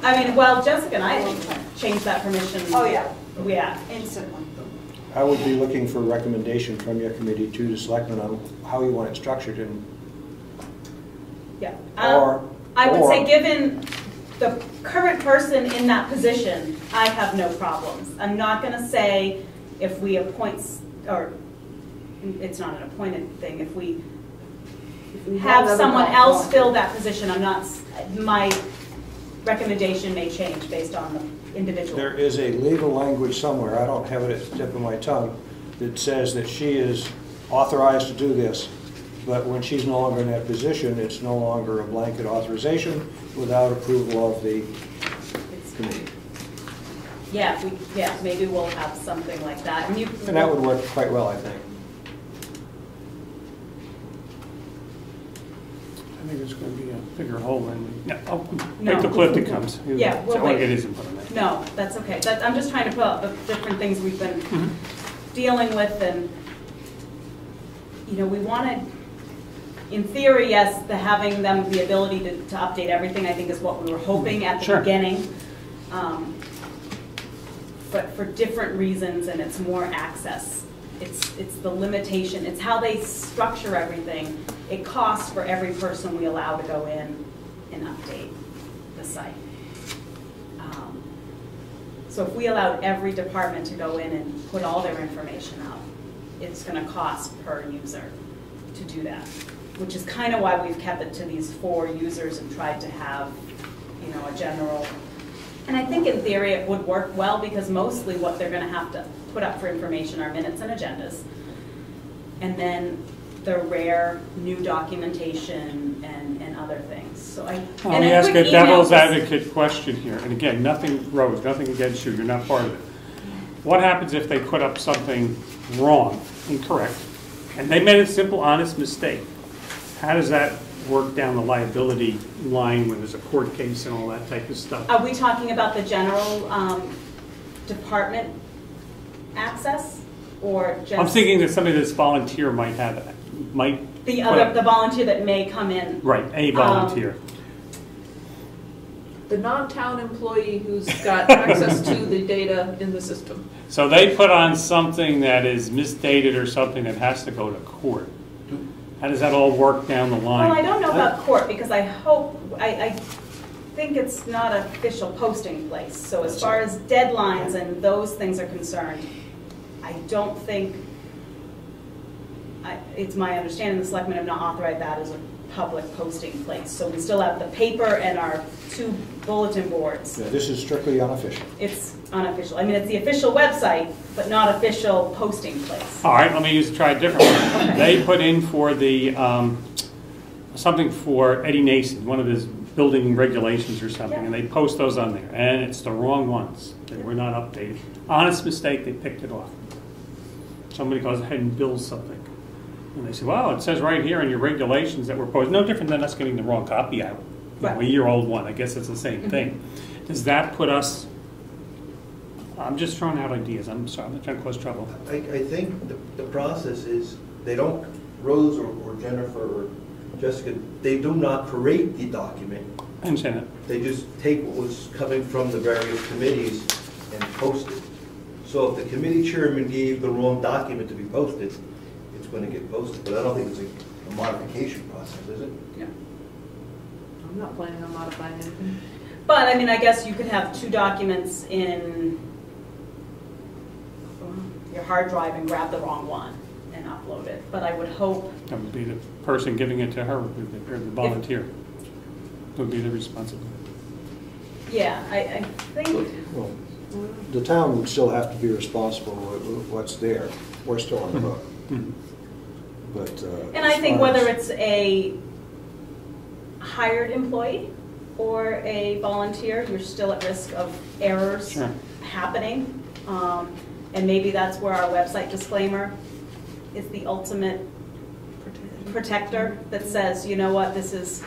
I mean, well, Jessica and I changed that permission. Oh, yeah. Yeah. Instantly. I would be looking for a recommendation from your committee to the selectmen on how you want it structured, and yeah. I would say, given the current person in that position, I have no problems. I'm not going to say if we appoint, or it's not an appointed thing, if we have someone else fill that position, I'm not, my recommendation may change based on the individual. there is a legal language somewhere, I don't have it at the tip of my tongue, that says that she is authorized to do this, but when she's no longer in that position, it's no longer a blanket authorization without approval of the committee. Yeah, maybe we'll have something like that. And that would work quite well, I think. I think there's going to be a bigger hole in. No, wait till Clifton comes. Yeah, we'll so I want to wait. get his input on that. No, that's okay. I'm just trying to put up the different things we've been dealing with, and we wanted, in theory, yes, having them the ability to update everything, I think, is what we were hoping at the beginning. But for different reasons, and it's more access. It's the limitation. It's how they structure everything. It costs for every person we allow to go in and update the site. So if we allowed every department to go in and put all their information out, it's going to cost per user to do that, which is kind of why we've kept it to these 4 users and tried to have, a general. And I think in theory it would work well, because mostly what they're going to have to put up for information are minutes and agendas, and then the rare new documentation and other things. So let me ask a devil's advocate question here. And again, nothing, Rose, nothing against you. You're not part of it. What happens if they put up something wrong, incorrect, and they made a simple, honest mistake? How does that work down the liability line when there's a court case and all that type of stuff? Are we talking about the general department access, or just? I'm thinking that somebody that's volunteer might have it. The volunteer that may come in. Right, a volunteer. The non-town employee who's got access to the data in the system. So they put on something that is misdated or something that has to go to court. How does that all work down the line? Well, I don't know about court, because I think it's not an official posting place. So as far as deadlines and those things are concerned, I don't think, it's my understanding the selectmen have not authorized that as a public posting place. So we still have the paper and our 2 bulletin boards. Yeah, this is strictly unofficial. It's unofficial. I mean, it's the official website, but not official posting place. All right, let me try a different one. Okay. They put in for the, something for Eddie Nason, one of his building regulations or something, and they post those on there, and it's the wrong ones. They were not updated. Honest mistake, they picked it off. Somebody goes ahead and bills something. And they say, well, it says right here in your regulations that we're posted. No different than us getting the wrong copy out. A year-old one. I guess it's the same thing. Does that put us... I'm just throwing out ideas. I'm sorry. I'm not trying to cause trouble. I think the process is they don't, Rose or Jennifer or Jessica, they do not create the document. I understand that. They just take what was coming from the various committees and post it. So if the committee chairman gave the wrong document to be posted, it's going to get posted. But I don't think it's a modification process, is it? No. I'm not planning on modifying anything. But, I mean, I guess you could have 2 documents in your hard drive and grab the wrong one and upload it. But I would hope... That would be the person giving it to her, or the volunteer. Would be the responsibility. Yeah, I think... Well, the town would still have to be responsible with what's there. We're still on the hook. But, and I think whether it's a hired employee or a volunteer, you're still at risk of errors happening. And maybe that's where our website disclaimer is the ultimate protector that says, you know what, this is,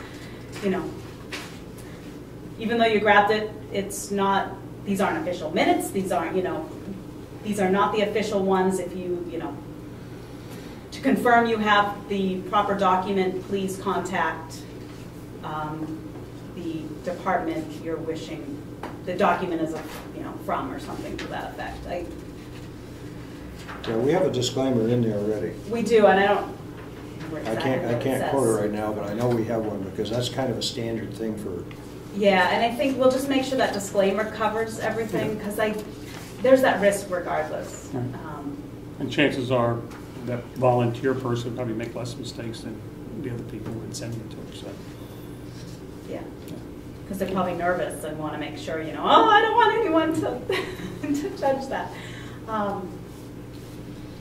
even though you grabbed it, it's not, these aren't official minutes, these aren't, these are not the official ones. If you, to confirm you have the proper document, please contact the the department you're wishing the document is, from, or something to that effect. Yeah, we have a disclaimer in there already. We do, and I don't remember I exactly can't what it quote it says. right now, but I know we have one because that's kind of a standard thing for. Yeah, and I think we'll just make sure that disclaimer covers everything, because there's that risk regardless. Right. And chances are that volunteer person would probably make less mistakes than the other people would send it to her, so. Yeah, because they're probably nervous and want to make sure, oh, I don't want anyone to judge that.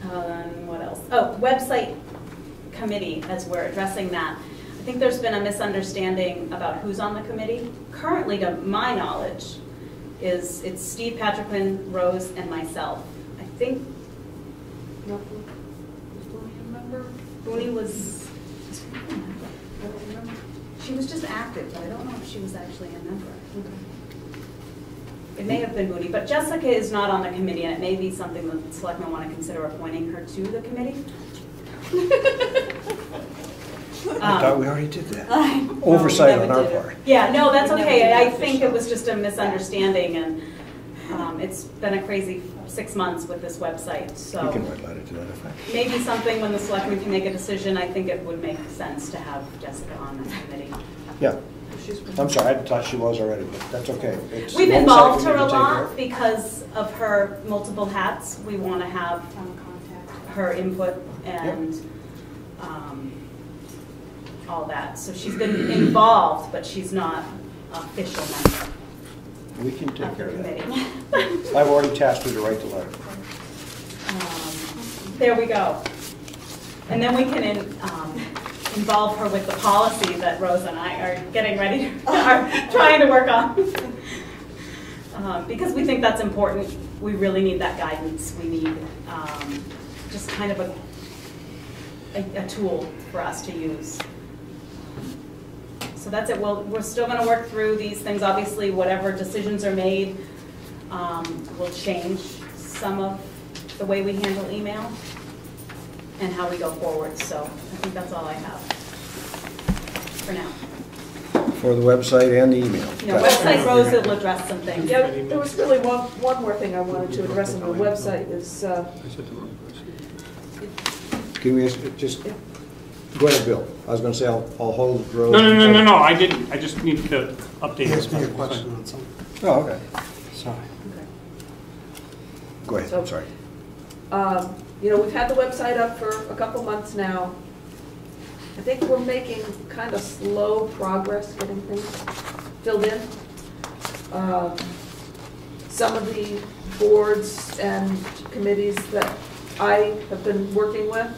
And what else? Oh, website committee, as we're addressing that. I think there's been a misunderstanding about who's on the committee. Currently, to my knowledge, it's Steve Patrickman, Rose, and myself. I think Booney was, I don't remember. She was just active, but I don't know if she was actually a member. It may have been Booney, but Jessica is not on the committee, and it may be something the selectmen want to consider appointing her to the committee. I thought we already did that. No, Oversight we on never our did it. part. Yeah, no, that's We never okay. did I it think it official. was just a misunderstanding, and it's been a crazy 6 months with this website, so. You can write a letter to that effect. Maybe something when the selectmen can make a decision, I think it would make sense to have Jessica on the committee. Yeah. I'm sorry, I thought she was already, but that's okay. It's We've an involved oversight her we a need to take care lot of. because of her multiple hats. We want to have her input and all that. So she's been involved, but she's not an official member We can take of the care of that. committee. I've already tasked her to write the letter. There we go. And then we can involve her with the policy that Rose and I are getting ready, are trying to work on. Because we think that's important. We really need that guidance. We need just kind of a tool for us to use. So that's it. We're still going to work through these things. Obviously, whatever decisions are made will change some of the way we handle email and how we go forward. So I think that's all I have for now. For the website and the email. Website Rose will address some things. Yeah, there was really one more thing I wanted to address on the website is, I said the wrong person. Can we just, go ahead, Bill. I was going to say I'll hold Rose. No, I didn't. I just need to update this. Ask me a question on something. Oh, okay. Sorry. Go ahead, I'm sorry. we've had the website up for a couple months now. I think we're making kind of slow progress getting things filled in. Some of the boards and committees that I have been working with,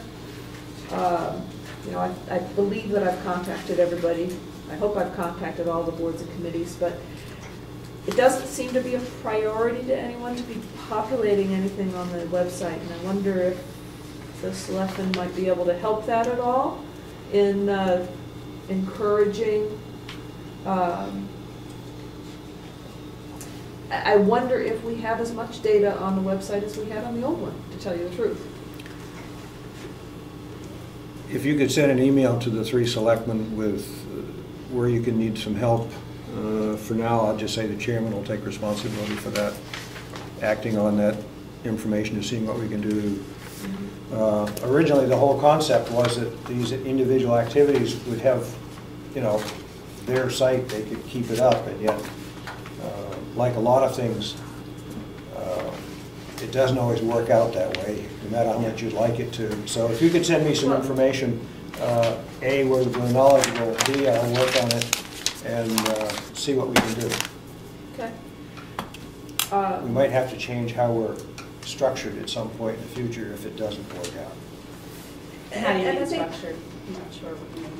I believe that I've contacted everybody. I hope I've contacted all the boards and committees, but it doesn't seem to be a priority to anyone to be populating anything on the website, and I wonder if the selectmen might be able to help that at all in encouraging. I wonder if we have as much data on the website as we had on the old one, to tell you the truth. If you could send an email to the 3 selectmen with where you can need some help, for now, I'll just say the chairman will take responsibility for that, acting on that information to seeing what we can do. Originally, the whole concept was that these individual activities would have, their site, they could keep it up, and yet, like a lot of things, it doesn't always work out that way, no matter how much you'd like it to. So if you could send me some information, A, where we're knowledgeable, B, I'll work on it and see what we can do. Okay. We might have to change how we're structured at some point in the future if it doesn't work out. How do you And I mean think- structured? I'm not sure what you mean.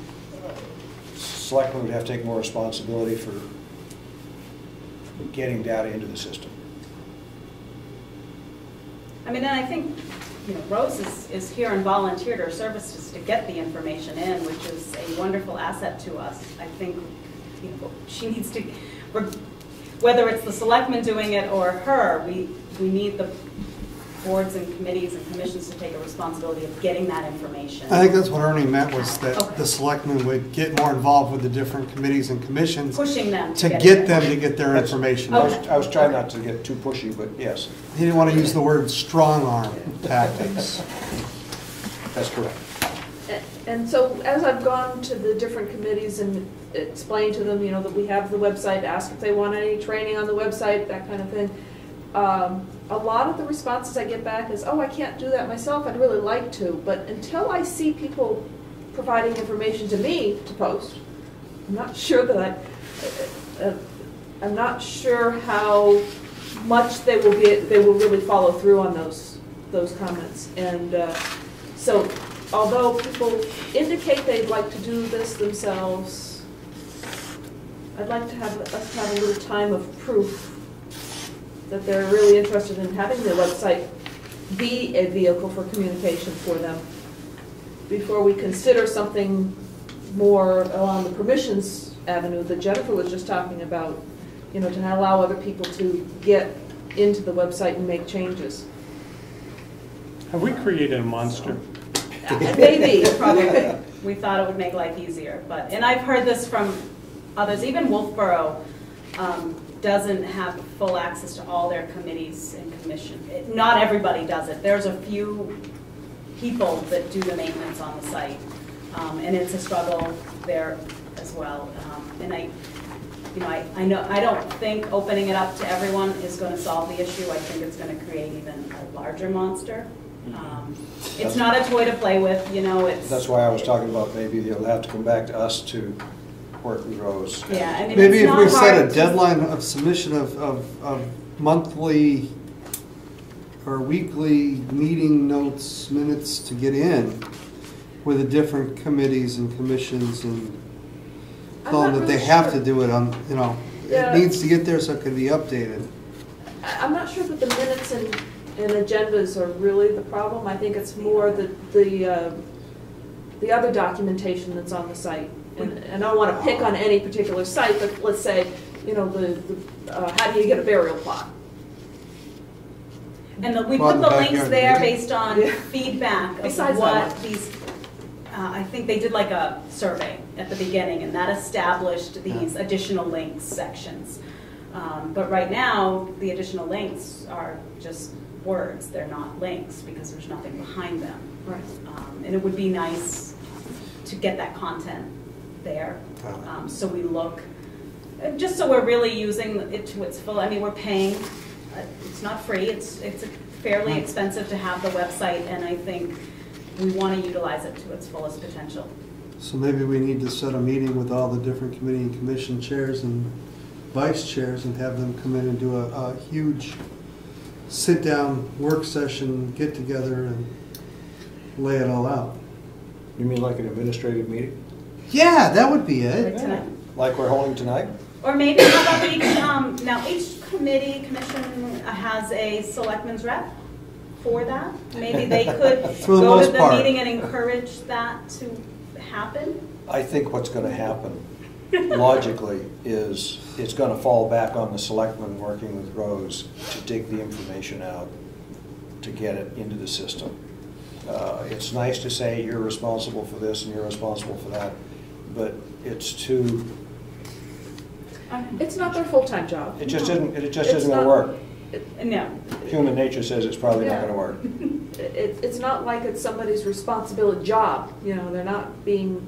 Selectmen would have to take more responsibility for getting data into the system. I mean, and I think, Rose is here and volunteered her services to get the information in, which is a wonderful asset to us. I think, she needs to, whether it's the selectmen doing it or her, we need the boards and committees and commissions to take a responsibility of getting that information. I think that's what Ernie meant, was that Okay. the selectmen would get more involved with the different committees and commissions Pushing them to get get it. them to get their That's- information. Okay. I was trying not to get too pushy, but yes, He didn't want to use the word strong arm tactics. that's correct. And so as I've gone to the different committees and explained to them, you know, that we have the website, ask if they want any training on the website, that kind of thing, a lot of the responses I get back is, oh, I can't do that myself, I'd really like to, but until I see people providing information to me to post, I'm not sure that I'm not sure how much they will really follow through on those comments. And so although people indicate they'd like to do this themselves, I'd like to have us have a little time of proof that they're really interested in having the website be a vehicle for communication for them before we consider something more along the permissions avenue that Jennifer was just talking about, you know, to allow other people to get into the website and make changes. Have we created a monster? Maybe. Probably. We thought it would make life easier, but, and I've heard this from others, even Wolfboro doesn't have full access to all their committees and commissions. Not everybody does it. There's a few people that do the maintenance on the site, and it's a struggle there as well. And I don't think opening it up to everyone is going to solve the issue. I think it's going to create even a larger monster. It's not a toy to play with, you know. That's why I was talking about maybe they'll have to come back to us to work with Rose. Yeah, I mean, Maybe it's if we not set a hard to- deadline of submission of monthly or weekly meeting notes, minutes to get in with the different committees and commissions, and I'm tell them not that they really have sure. to do it on, you know, Yeah. it needs to get there so it can be updated. I'm not sure that the minutes and agendas are really the problem. I think it's more the other documentation that's on the site. And I don't want to pick on any particular site, but let's say, you know, how do you get a burial plot? And we Well, put in the the links backyard, there yeah. based on Yeah. feedback of Besides what that one. these, I think they did like a survey at the beginning, and that established these additional links sections. But right now, the additional links are just words. They're not links because there's nothing behind them. Right. And it would be nice to get that content there. So we look, just so we're really using it to its full. I mean, we're paying. It's not free. It's fairly expensive to have the website, and I think we want to utilize it to its fullest potential. So maybe we need to set a meeting with all the different committee and commission chairs and vice chairs and have them come in and do a huge sit-down work session, get together and lay it all out. You mean like an administrative meeting? Yeah, that would be it. Like tonight. Like we're holding tonight? Or maybe how about we, now each commission has a selectman's rep for that. Maybe they could For the go to most the part. meeting and encourage that to happen. I think what's going to happen logically is it's going to fall back on the selectmen working with Rose to dig the information out, to get it into the system. It's nice to say you're responsible for this and you're responsible for that, but it's too, It's not their full-time job. it just isn't going It's to not- work. No. Human nature says it's probably not Yeah. going to work. It's not like it's somebody's responsibility job, you know, they're not being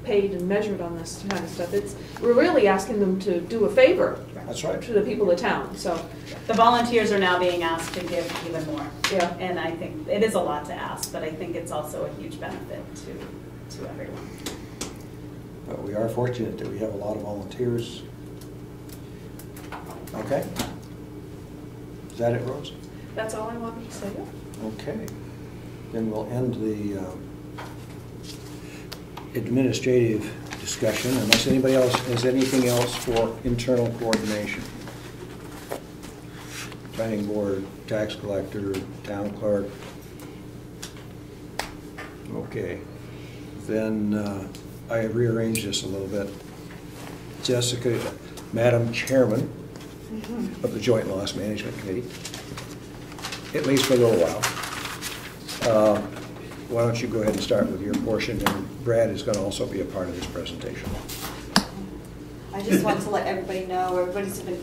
paid and measured on this kind of stuff. We're really asking them to do a favor That's right. to the people of town, so, The volunteers are now being asked to give even more. yeah. And I think it is a lot to ask, but I think it's also a huge benefit to everyone. But we are fortunate that we have a lot of volunteers. Okay? Is that it, Rose? That's all I wanted to say. Okay. Then we'll end the administrative discussion unless anybody else has anything else for internal coordination. Planning board, tax collector, town clerk. Okay. Then I have rearranged this a little bit. Jessica, Madam Chairman of the Joint Loss Management Committee, at least for a little while. Why don't you go ahead and start with your portion, and Brad is going to also be a part of this presentation. I just want to let everybody know, everybody's been